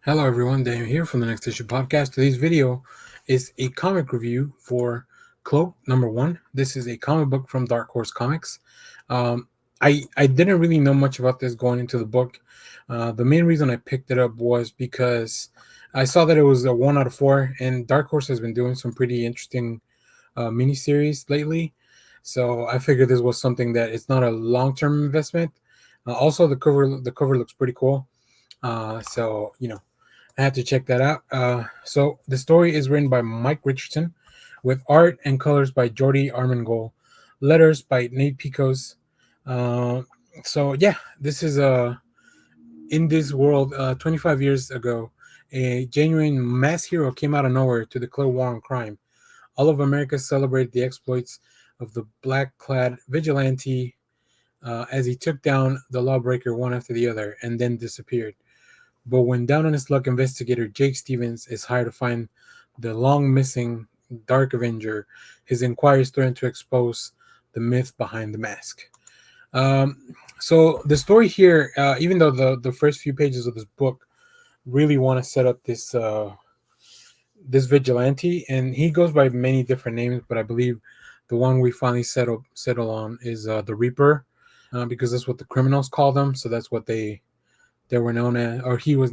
Hello everyone, Daniel here from the Next Issue Podcast. Today's video is a comic review for Cloaked #1. This is a comic book from Dark Horse Comics. Um, I didn't really know much about this going into the book. The main reason I picked it up was because I saw that it was a 1 out of 4, and Dark Horse has been doing some pretty interesting miniseries lately. So I figured this was something that it's not a long-term investment. Also, the cover looks pretty cool. I had to check that out. So the story is written by Mike Richardson, with art and colors by Jordi Armengol, letters by Nate Picos. Uh, this is in this world. 25 years ago, a genuine mass hero came out of nowhere to declare war on crime. All of America celebrated the exploits of the black-clad vigilante as he took down the lawbreaker one after the other and then disappeared. But when down on his luck, investigator Jake Stevens is hired to find the long missing Dark Avenger, his inquiries threaten to expose the myth behind the mask. So the story here, even though the first few pages of this book really want to set up this vigilante, and he goes by many different names, but I believe the one we finally settle on is the Reaper, because that's what the criminals call them. So that's what they were known as, or he was.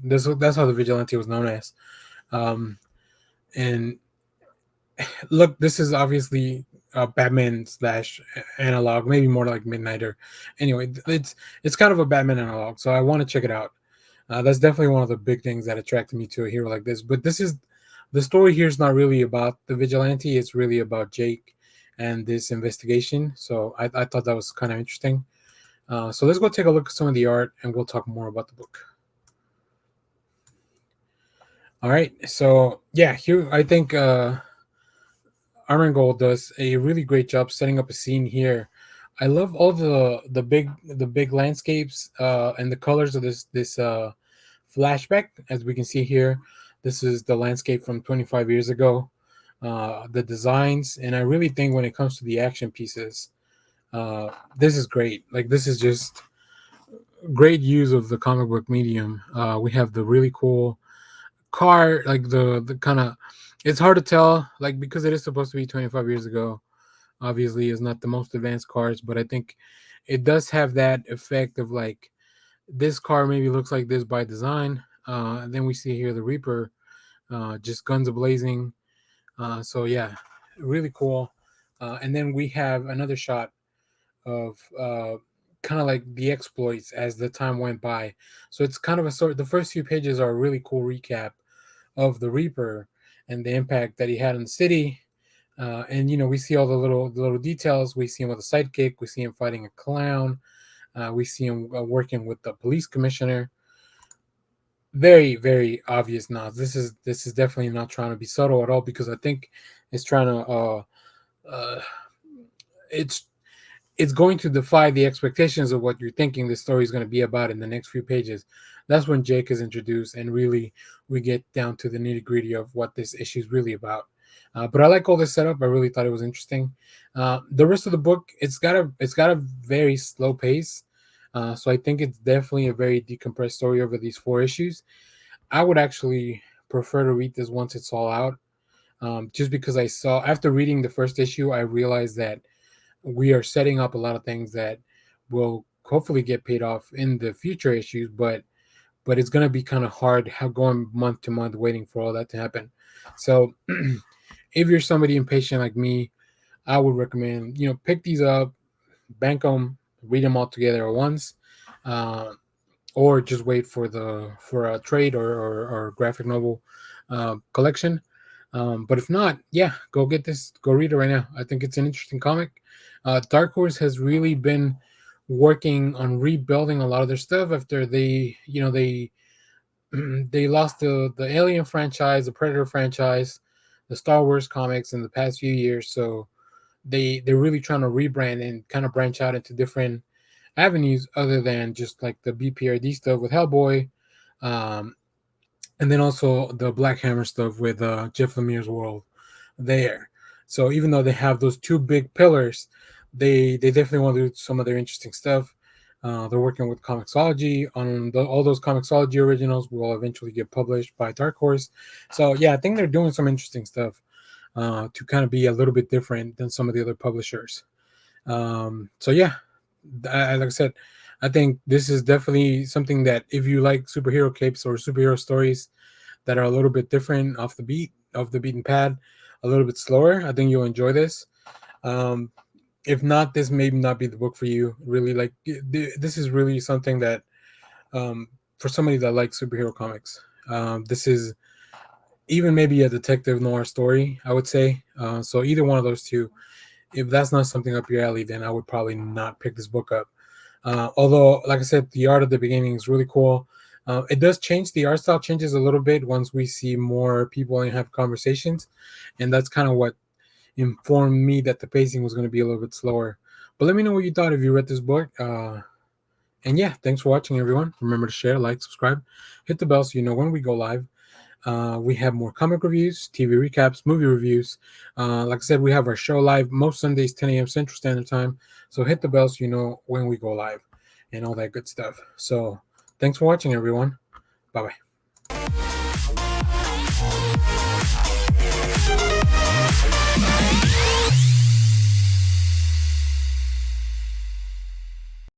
That's how the vigilante was known as. Um, and look, this is obviously a Batman slash analog, maybe more like Midnighter. Anyway, it's kind of a Batman analog, so I want to check it out. That's definitely one of the big things that attracted me to a hero like this. But this is the story here is not really about the vigilante; it's really about Jake and this investigation. So I thought that was kind of interesting. So let's go take a look at some of the art, and we'll talk more about the book. All right, so yeah, here I think Armengol does a really great job setting up a scene here. I love all the big landscapes and the colors of this flashback. As we can see here, this is the landscape from 25 years ago. The designs, and I really think when it comes to the action pieces, this is great. Like this is just great use of the comic book medium. We have the really cool car, like the kind of, it's hard to tell, like because it is supposed to be 25 years ago. Obviously, is not the most advanced cars, but I think it does have that effect of like this car maybe looks like this by design. And then we see here the Reaper, just guns ablazing. So yeah, really cool. And then we have another shot of kind of like the exploits as the time went by. So it's kind of a sort. The first few pages are a really cool recap of the Reaper and the impact that he had on the city. And we see all the little details. We see him with a sidekick. We see him fighting a clown. We see him working with the police commissioner. Very very obvious nods. This is definitely not trying to be subtle at all, because I think it's trying to uh, it's it's going to defy the expectations of what you're thinking the story is going to be about in the next few pages. That's when Jake is introduced, and really we get down to the nitty gritty of what this issue is really about. But I like all this setup. I really thought it was interesting. The rest of the book, it's got a very slow pace, so I think it's definitely a very decompressed story over these 4 issues. I would actually prefer to read this once it's all out, just because I saw after reading the first issue, I realized that we are setting up a lot of things that will hopefully get paid off in the future issues, but it's going to be kind of hard how going month to month waiting for all that to happen. So if you're somebody impatient like me, I would recommend pick these up, bank them, read them all together at once, uh, or just wait for a trade or graphic novel collection. But if not, yeah, go get this, go read it right now. I think it's an interesting comic. Dark Horse has really been working on rebuilding a lot of their stuff after they they lost the Alien franchise, the Predator franchise, the Star Wars comics in the past few years. So they're really trying to rebrand and kind of branch out into different avenues other than just like the BPRD stuff with Hellboy, um, and then also the Black Hammer stuff with Jeff Lemire's world there. So even though they have those two big pillars, they definitely want to do some of their interesting stuff. They're working with Comixology on all those Comixology originals will eventually get published by Dark Horse. So yeah, I think they're doing some interesting stuff to kind of be a little bit different than some of the other publishers. So yeah, like I said, I think this is definitely something that if you like superhero capes or superhero stories that are a little bit different off the beaten pad, a little bit slower, I think you'll enjoy this. Um, if not, this may not be the book for you. Really, like this is really something that for somebody that likes superhero comics, this is even maybe a detective noir story, I would say. So either one of those two, if that's not something up your alley, then I would probably not pick this book up. Although, like I said, the art at the beginning is really cool. It does change. The art style changes a little bit once we see more people and have conversations, and that's kind of what informed me that the pacing was going to be a little bit slower. But let me know what you thought if you read this book. And yeah, thanks for watching, everyone. Remember to share, like, subscribe, hit the bell so you know when we go live. We have more comic reviews, TV recaps, movie reviews. Like I said, we have our show live most Sundays, 10 a.m. Central Standard Time. So hit the bell so you know when we go live and all that good stuff. So thanks for watching, everyone. Bye bye.